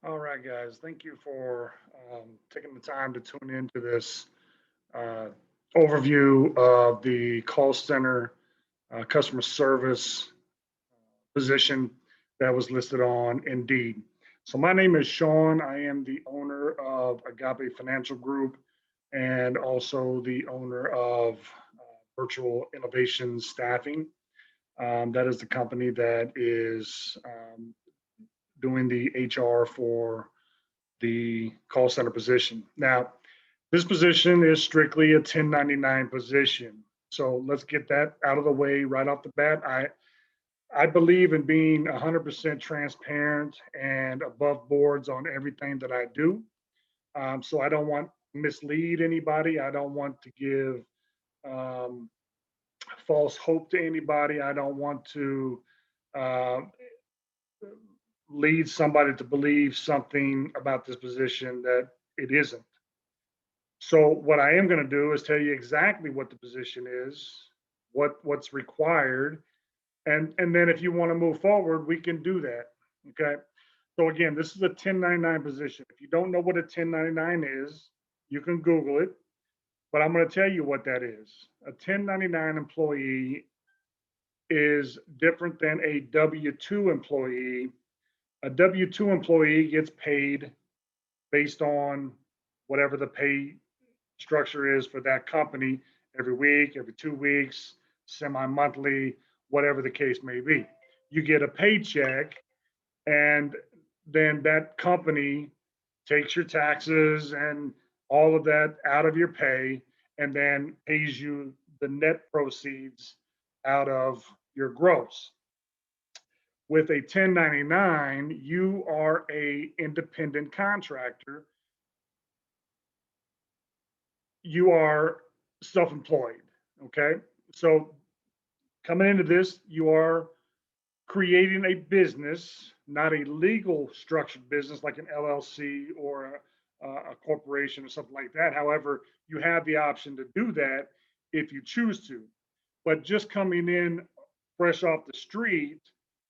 All right, guys. Thank you for taking the time to tune into this uh, overview of the call center customer service position that was listed on Indeed. So, my name is Sean. I am the owner of Agape Financial Group and also the owner of Virtual Innovation Staffing. That is the company that is doing the HR for the call center position. Now, this position is strictly a 1099 position. So let's get that out of the way right off the bat. I believe in being 100% transparent and above boards on everything that I do. So I don't want to mislead anybody. I don't want to give um, false hope to anybody. I don't want to uh, lead somebody to believe something about this position that it isn't. So what I am going to do is tell you exactly what the position is, what's required, and then if you want to move forward, we can do that. Okay. So again, this is a 1099 position. If you don't know what a 1099 is, you can Google it, but I'm going to tell you what that is. A 1099 employee is different than a W2 employee. A W2 employee gets paid based on whatever the pay structure is for that company every week, every 2 weeks, semi monthly, whatever the case may be. You get a paycheck, and then that company takes your taxes and all of that out of your pay and then pays you the net proceeds out of your gross. With a 1099, you are a independent contractor. You are self-employed. Okay. So coming into this, you are creating a business, not a legal structured business like an LLC or a corporation or something like that. However, you have the option to do that if you choose to. But just coming in fresh off the street,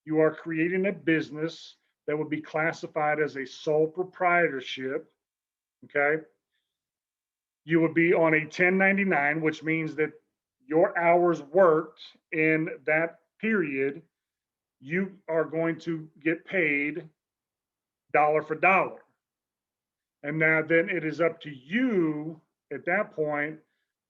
you are creating a business that would be classified as a sole proprietorship. Okay. You would be on a 1099, which means that your hours worked in that period, you are going to get paid dollar for dollar. And now then it is up to you at that point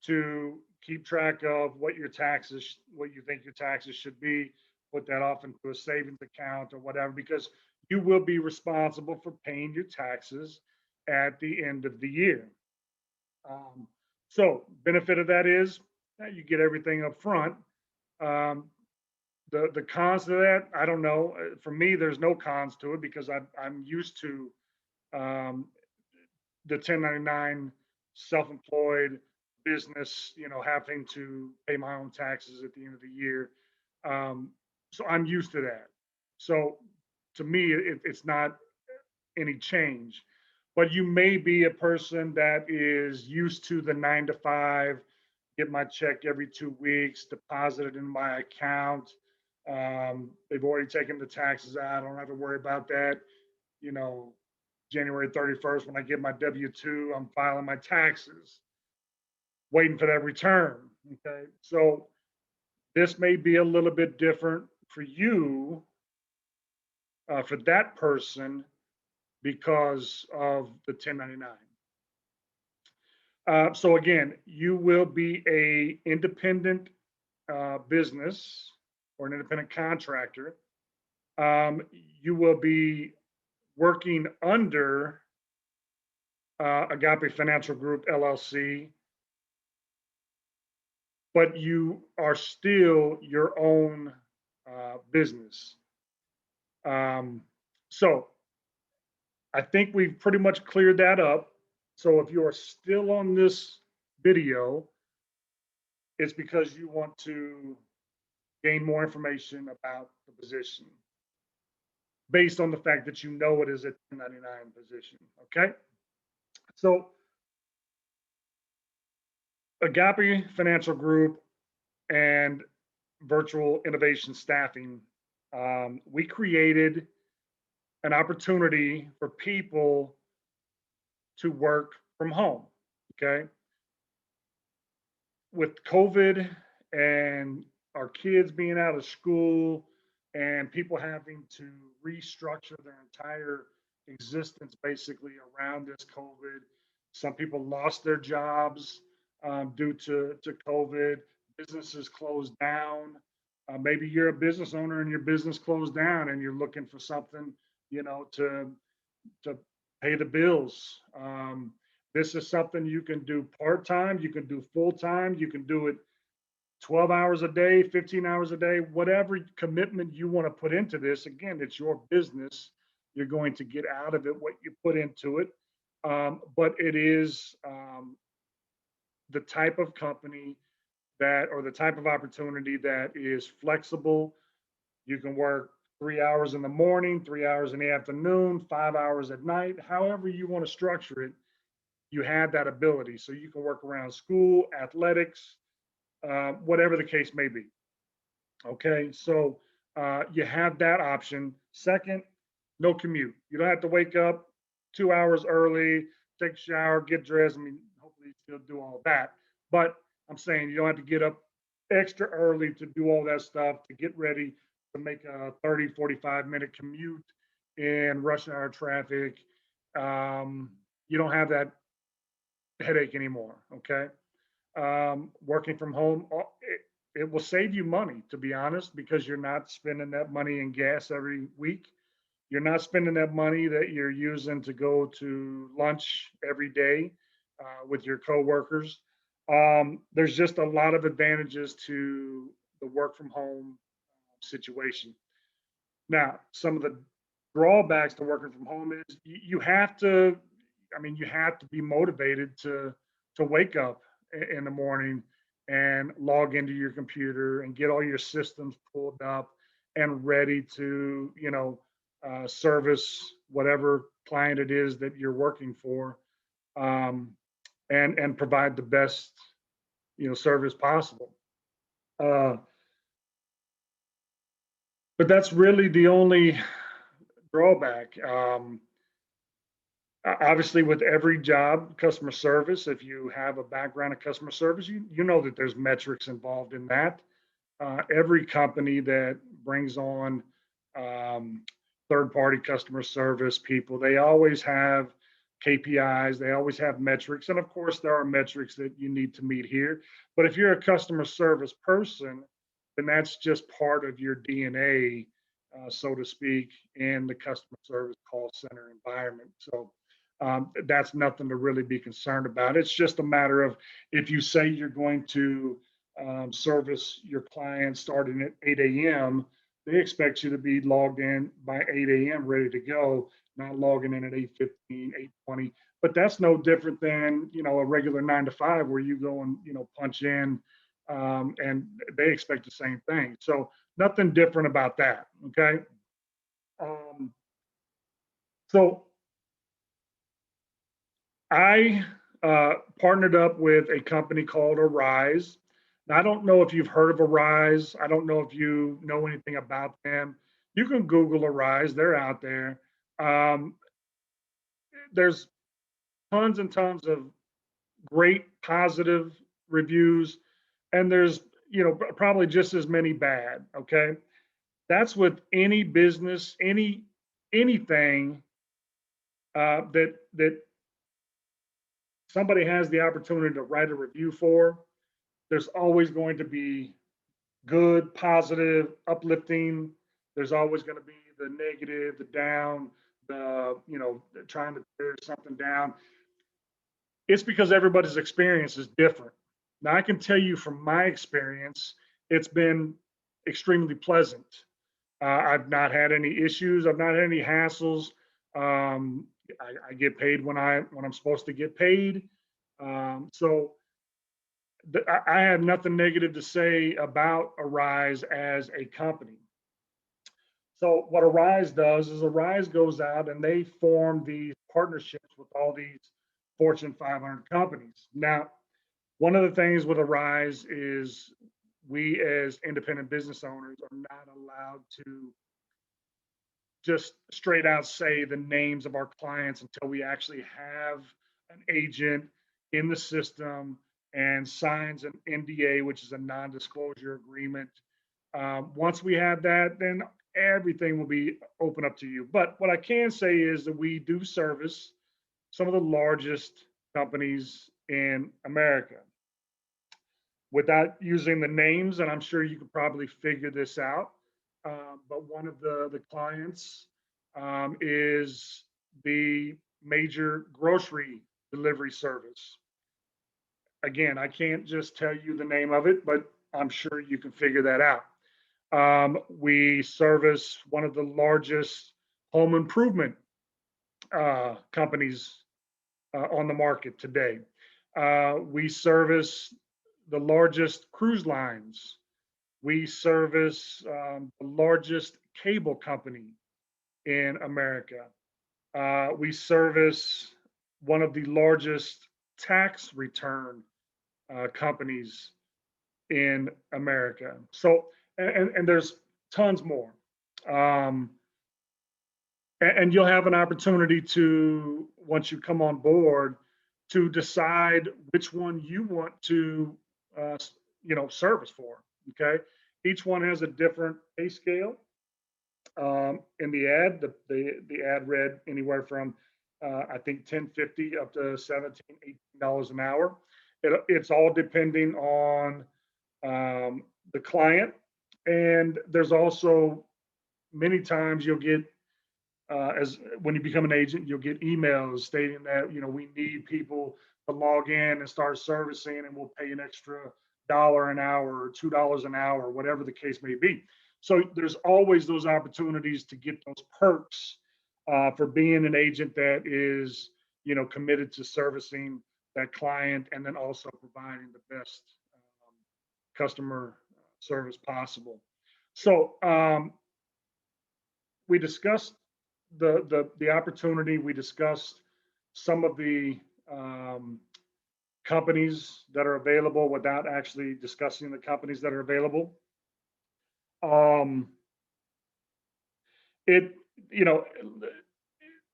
to keep track of what your taxes, what you think your taxes should be, put that off into a savings account or whatever, because you will be responsible for paying your taxes at the end of the year. Um, so benefit of that is that you get everything up front. Um, the cons to that, I don't know. For me, there's no cons to it because I'm used to um, the 1099 self-employed business, having to pay my own taxes at the end of the year. Um, so I'm used to that. So to me, it's not any change. But you may be a person that is used to the 9 to 5, get my check every 2 weeks, deposit it in my account. They've already taken the taxes out. I don't have to worry about that. You know, January 31st, when I get my W-2, I'm filing my taxes, waiting for that return. Okay. So this may be a little bit different for you, for that person, because of the 1099. So again, you will be a independent business or an independent contractor. You will be working under Agape Financial Group LLC, but you are still your own business. Um, so I think we've pretty much cleared that up. So if you are still on this video, it's because you want to gain more information about the position based on the fact that you know it is a 1099 position. Okay. So Agape Financial Group and Virtual Innovation Staffing, we created an opportunity for people to work from home. Okay. With COVID and our kids being out of school and people having to restructure their entire existence basically around this COVID, some people lost their jobs due to COVID. Businesses closed down. Maybe you're a business owner and your business closed down and you're looking for something, to pay the bills. This is something you can do part time, you can do full time, you can do it 12 hours a day, 15 hours a day, whatever commitment you want to put into this. Again, it's your business. You're going to get out of it what you put into it. But it is the type of company that, or the type of opportunity that is flexible. You can work 3 hours in the morning, 3 hours in the afternoon, 5 hours at night, however you want to structure it. You have that ability. So you can work around school, athletics, whatever the case may be. Okay, so you have that option. Second, no commute. You don't have to wake up 2 hours early, take a shower, get dressed. I mean, hopefully you still do all that. But I'm saying you don't have to get up extra early to do all that stuff, to get ready to make a 30, 45-minute commute in rush hour traffic. You don't have that headache anymore. Okay. Working from home, it will save you money, to be honest, because you're not spending that money in gas every week. You're not spending that money that you're using to go to lunch every day with your coworkers. There's just a lot of advantages to the work from home situation. Now, some of the drawbacks to working from home is you have to, I mean, you have to be motivated to wake up in the morning and log into your computer and get all your systems pulled up and ready to, service whatever client it is that you're working for, um, and provide the best, service possible. Uh, but that's really the only drawback. Obviously, with every job, customer service, if you have a background in customer service, you know that there's metrics involved in that. Every company that brings on um, third party customer service people, they always have KPIs, they always have metrics. And of course, there are metrics that you need to meet here. But if you're a customer service person, then that's just part of your DNA, so to speak, in the customer service call center environment. So that's nothing to really be concerned about. It's just a matter of if you say you're going to service your clients starting at 8 a.m., they expect you to be logged in by 8 a.m. ready to go, not logging in at 8:15, 8:20. But that's no different than, a regular 9 to 5 where you go and, punch in, and they expect the same thing. So nothing different about that. Okay. Um, so I partnered up with a company called Arise. Now, I don't know if you've heard of Arise. I don't know if you know anything about them. You can Google Arise, they're out there. Um, there's tons and tons of great positive reviews, and there's, probably just as many bad. Okay. That's with any business, anything that somebody has the opportunity to write a review for. There's always going to be good, positive, uplifting. There's always going to be the negative, the down, trying to tear something down. It's because everybody's experience is different. Now, I can tell you from my experience, it's been extremely pleasant. I've not had any issues. I've not had any hassles. I get paid when I'm supposed to get paid. So I have nothing negative to say about Arise as a company. So what Arise does is Arise goes out and they form these partnerships with all these Fortune 500 companies. Now, one of the things with Arise is we as independent business owners are not allowed to just straight out say the names of our clients until we actually have an agent in the system and signs an NDA, which is a non-disclosure agreement. Once we have that, then everything will be open up to you. But what I can say is that we do service some of the largest companies in America. Without using the names, and I'm sure you could probably figure this out, but one of the clients is the major grocery delivery service. Again, I can't just tell you the name of it, but I'm sure you can figure that out. We service one of the largest home improvement companies on the market today. We service the largest cruise lines. We service the largest cable company in America. We service one of the largest tax return companies in America. So, and there's tons more. Um, and you'll have an opportunity to, once you come on board, to decide which one you want to, uh, service for. Okay, each one has a different pay scale. In the ad, the ad read anywhere from I think 10.50 up to 17, $18 an hour. It's all depending on the client, and there's also many times you'll get as when you become an agent, you'll get emails stating that we need people to log in and start servicing, and we'll pay an extra dollar an hour or $2 an hour, whatever the case may be. So there's always those opportunities to get those perks for being an agent that is committed to servicing that client and then also providing the best customer service possible. So we discussed the opportunity. We discussed some of the companies that are available without actually discussing the companies that are available. Um, it you know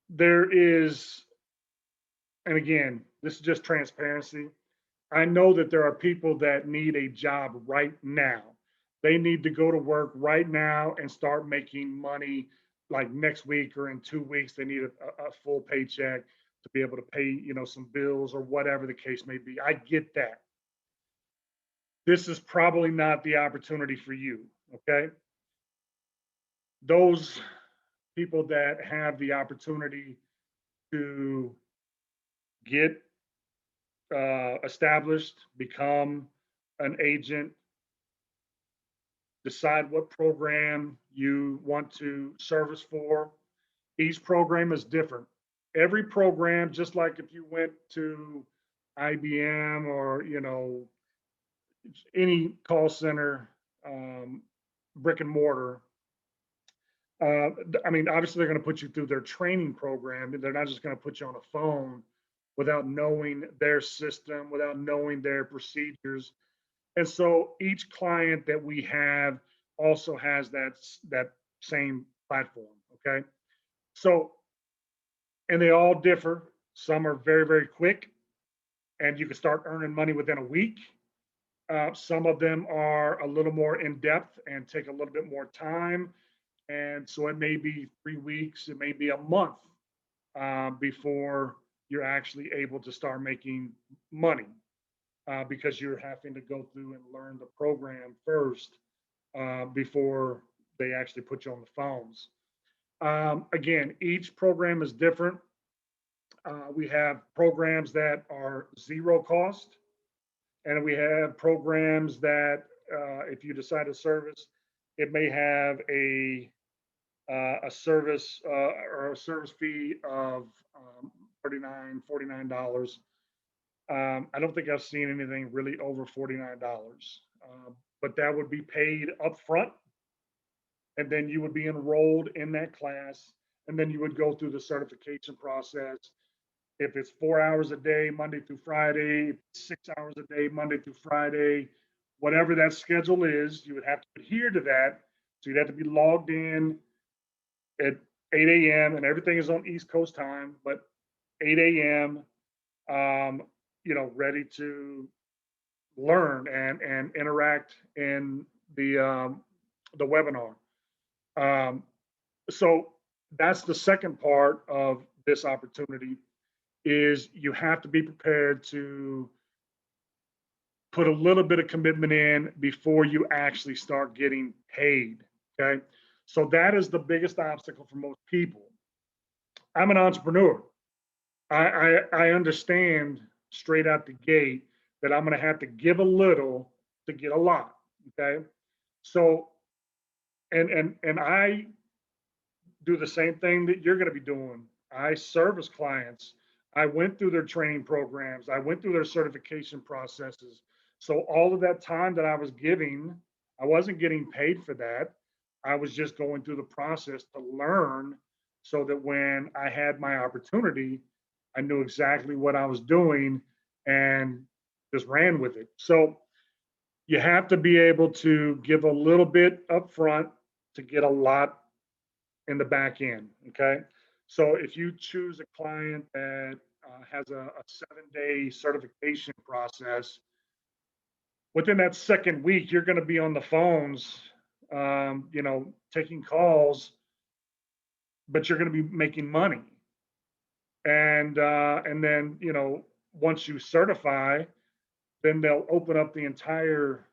there is, and again, this is just transparency. I know that there are people that need a job right now. They need to go to work right now and start making money like next week or in 2 weeks. They need a full paycheck to be able to pay, some bills or whatever the case may be. I get that. This is probably not the opportunity for you. Okay. Those people that have the opportunity to get established, become an agent, decide what program you want to service for. Each program is different. Every program, just like if you went to IBM or any call center, brick and mortar. I mean, obviously they're going to put you through their training program. They're not just going to put you on a phone without knowing their system, without knowing their procedures. And so each client that we have also has that same platform. Okay. So, and they all differ. Some are very, very quick and you can start earning money within a week. Some of them are a little more in depth and take a little bit more time. And so it may be 3 weeks, it may be a month before you're actually able to start making money because you're having to go through and learn the program first before they actually put you on the phones. Again, each program is different. We have programs that are zero cost, and we have programs that, if you decide to service, it may have a service or a service fee of $39, $49. I don't think I've seen anything really over $49, but that would be paid upfront, and then you would be enrolled in that class, and then you would go through the certification process. If it's 4 hours a day, Monday through Friday, 6 hours a day, Monday through Friday, whatever that schedule is, you would have to adhere to that. So you'd have to be logged in at 8 a.m. and everything is on East Coast time, but 8 a.m. Ready to learn and interact in the webinar. Um, so that's the second part of this opportunity is you have to be prepared to put a little bit of commitment in before you actually start getting paid. Okay. So that is the biggest obstacle for most people. I'm an entrepreneur. I understand straight out the gate that I'm going to have to give a little to get a lot. Okay. So, and I do the same thing that you're going to be doing. I service clients. I went through their training programs. I went through their certification processes. So all of that time that I was giving, I wasn't getting paid for that. I was just going through the process to learn so that when I had my opportunity, I knew exactly what I was doing and just ran with it. So you have to be able to give a little bit up front to get a lot in the back end. Okay. So if you choose a client that has a 7-day certification process, within that second week, you're going to be on the phones, taking calls, but you're going to be making money. And then, once you certify, then they'll open up the entire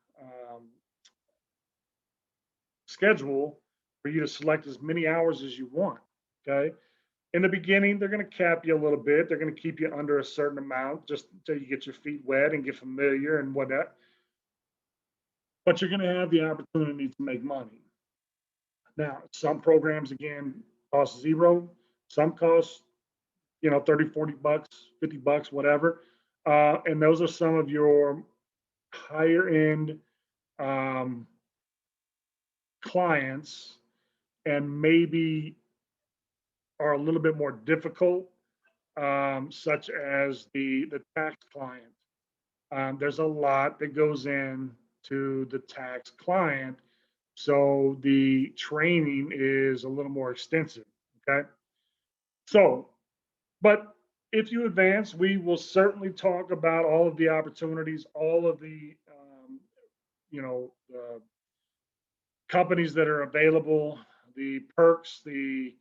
schedule for you to select as many hours as you want. Okay. In the beginning, they're going to cap you a little bit. They're going to keep you under a certain amount just until you get your feet wet and get familiar and whatnot. But you're going to have the opportunity to make money. Now, some programs, again, cost zero. Some cost, 30, 40 bucks, 50 bucks, whatever. And those are some of your higher end um, clients and maybe are a little bit more difficult, such as the tax client. There's a lot that goes in to the tax client, so the training is a little more extensive. Okay, so but if you advance, we will certainly talk about all of the opportunities, all of the companies that are available, the perks, the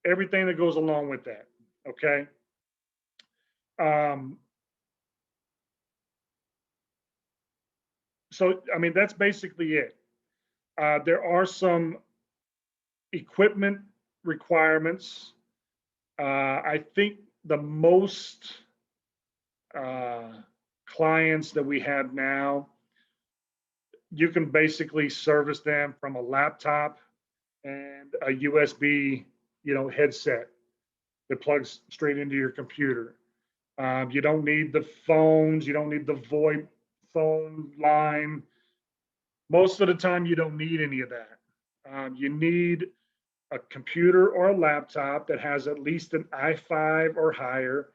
everything that goes along with that. Okay. Um, so I mean that's basically it. There are some equipment requirements. I think the most uh, clients that we have now, you can basically service them from a laptop and a USB, headset that plugs straight into your computer. You don't need the phones. You don't need the VoIP phone line. Most of the time, you don't need any of that. You need a computer or a laptop that has at least an i5 or higher,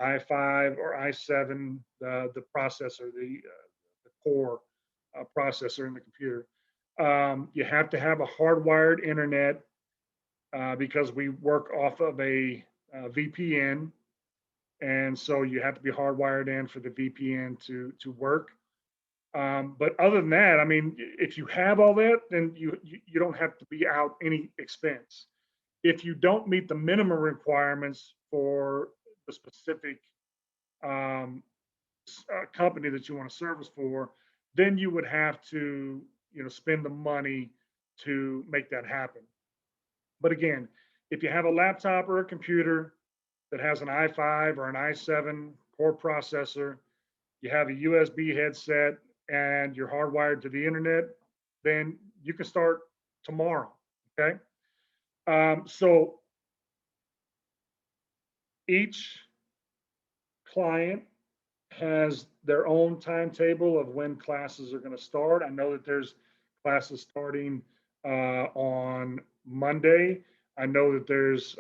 i5 or i7, the processor, the core processor in the computer. You have to have a hardwired internet because we work off of a VPN, and so you have to be hardwired in for the VPN to work. But other than that, I mean, if you have all that, then you don't have to be out any expense. If you don't meet the minimum requirements for the specific um, company that you want to service for, then you would have to, spend the money to make that happen. But again, if you have a laptop or a computer that has an i5 or an i7 core processor, you have a USB headset, and you're hardwired to the internet, then you can start tomorrow. Okay. So each client has their own timetable of when classes are going to start. I know that there's classes starting on Monday. I know that there's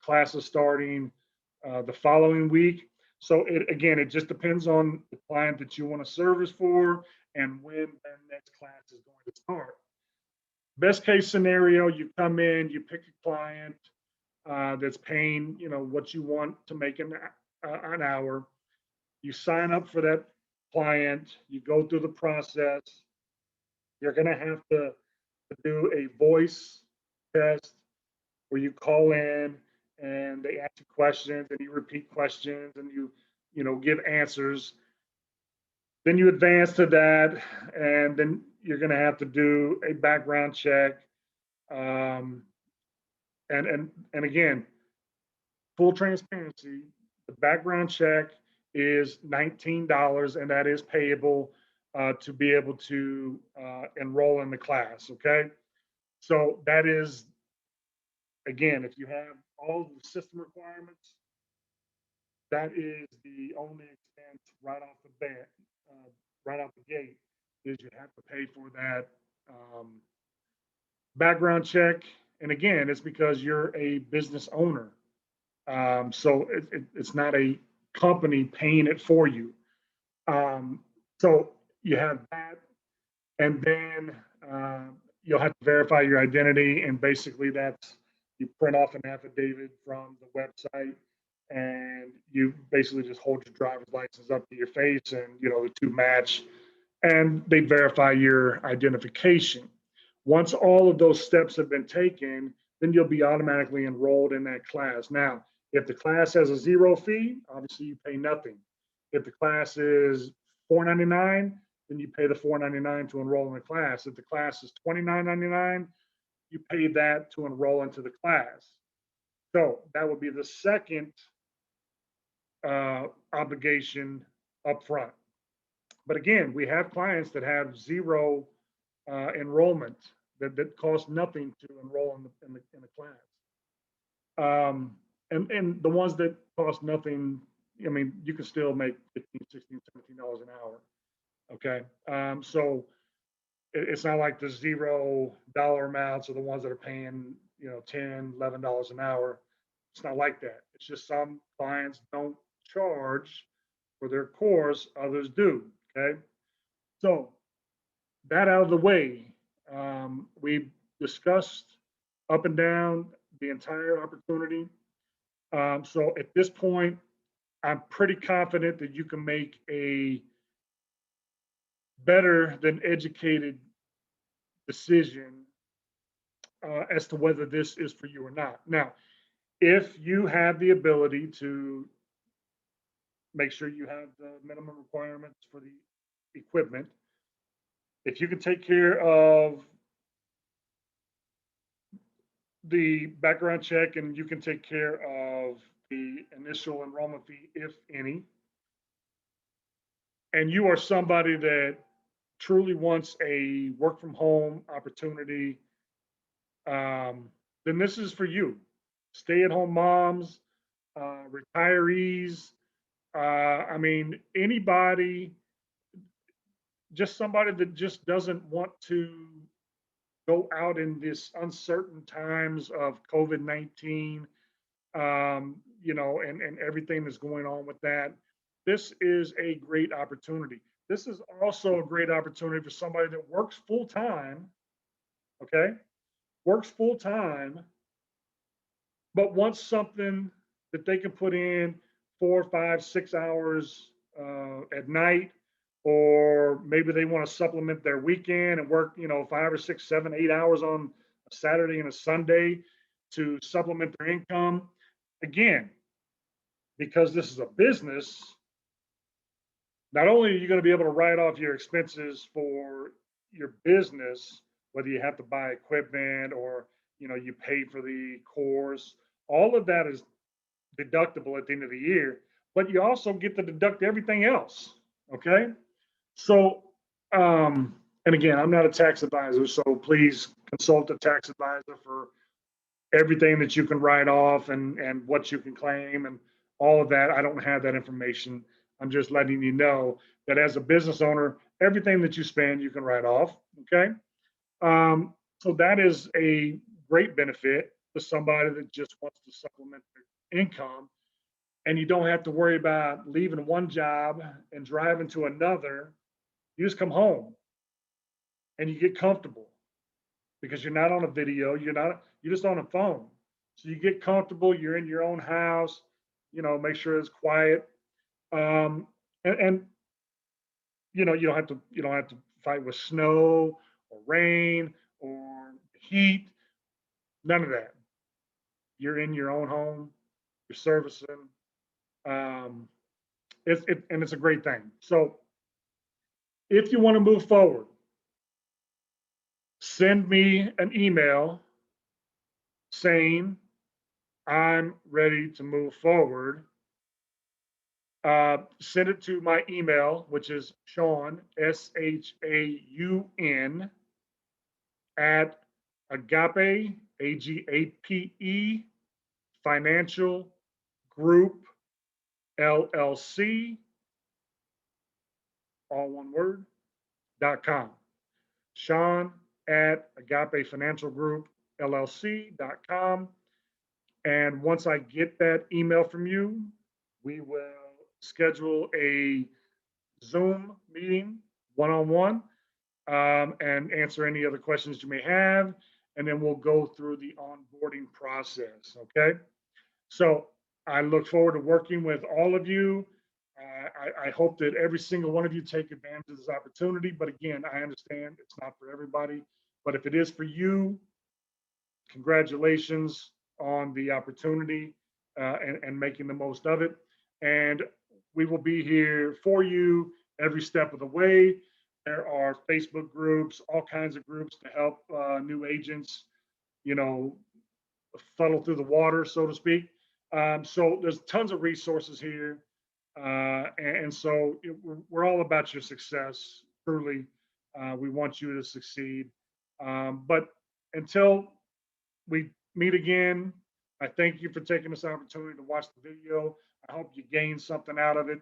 classes starting the following week. So it just depends on the client that you want to service for and when their next class is going to start. Best case scenario, you come in, you pick a client that's paying, what you want to make an hour. You sign up for that client, you go through the process. You're going to have to do a voice test where you call in and they ask you questions and you repeat questions and you give answers. Then you advance to that, and then you're going to have to do a background check. Um, and again, full transparency, the background check is $19, and that is payable to be able to enroll in the class. Okay, so that is, again, if you have all the system requirements, that is the only expense right off the bat, right off the gate, is you have to pay for that background check. And again, it's because you're a business owner. So it's not a company paying it for you. So you have that, and then you'll have to verify your identity. And basically, that's you print off an affidavit from the website, and you basically just hold your driver's license up to your face, and the two match, and they verify your identification. Once all of those steps have been taken, then you'll be automatically enrolled in that class. Now, if the class has a zero fee, obviously you pay nothing. If the class is $4.99, then you pay the $4.99 to enroll in the class. If the class is $29.99, you pay that to enroll into the class. So that would be the second obligation up front. But again, we have clients that have zero enrollment that costs nothing to enroll in the class. And the ones that cost nothing, I mean, you can still make 15, 16, $17 an hour. Okay. So it's not like the $0 amounts are the ones that are paying, $10, $11 an hour. It's not like that. It's just some clients don't charge for their course, others do. Okay. So that out of the way, we discussed up and down the entire opportunity. So at this point, I'm pretty confident that you can make a better than educated decision as to whether this is for you or not. Now, if you have the ability to make sure you have the minimum requirements for the equipment, if you can take care of the background check and you can take care of the initial enrollment fee, if any, and you are somebody that truly wants a work from home opportunity, then this is for you. Stay at home moms, retirees, I mean, anybody, just somebody that just doesn't want to go out in this uncertain times of COVID-19, and everything that's going on with that. This is a great opportunity. This is also a great opportunity for somebody that works full time, okay? Works full time, but wants something that they can put in 4, 5, 6 hours at night, or maybe they want to supplement their weekend and work, 5 or 6, 7, 8 hours on a Saturday and a Sunday to supplement their income. Again, because this is a business, not only are you going to be able to write off your expenses for your business, whether you have to buy equipment or you pay for the course, all of that is deductible at the end of the year, but you also get to deduct everything else. Okay. So, and again, I'm not a tax advisor, so please consult a tax advisor for everything that you can write off and what you can claim and all of that. I don't have that information. I'm just letting you know that as a business owner, everything that you spend, you can write off. Okay. So that is a great benefit to somebody that just wants to supplement their income. And you don't have to worry about leaving one job and driving to another. You just come home and you get comfortable because you're not on a video, you're just on a phone. So you get comfortable, you're in your own house, make sure it's quiet. Um, and you don't have to fight with snow or rain or heat, none of that. You're in your own home, you're servicing. Um, and it's a great thing. So if you want to move forward, send me an email saying I'm ready to move forward. Send it to my email, which is Shaun, SHAUN, at Agape, AGAPE, Financial Group, LLC, all one word, .com. Shaun at Agape Financial Group, LLC.com. And once I get that email from you, we will schedule a Zoom meeting one on one and answer any other questions you may have. And then we'll go through the onboarding process. Okay. So I look forward to working with all of you. I hope that every single one of you take advantage of this opportunity. But again, I understand it's not for everybody. But if it is for you, congratulations on the opportunity and making the most of it. And we will be here for you every step of the way. There are Facebook groups, all kinds of groups to help new agents, you know, funnel through the water, so to speak. So there's tons of resources here. And so we're all about your success, truly. We want you to succeed. But until we meet again, I thank you for taking this opportunity to watch the video. I hope you gain something out of it.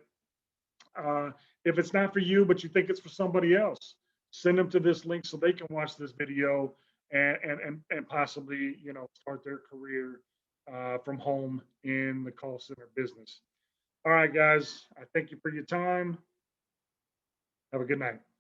If it's not for you, but you think it's for somebody else, send them to this link so they can watch this video and possibly start their career from home in the call center business. All right, guys, I thank you for your time. Have a good night.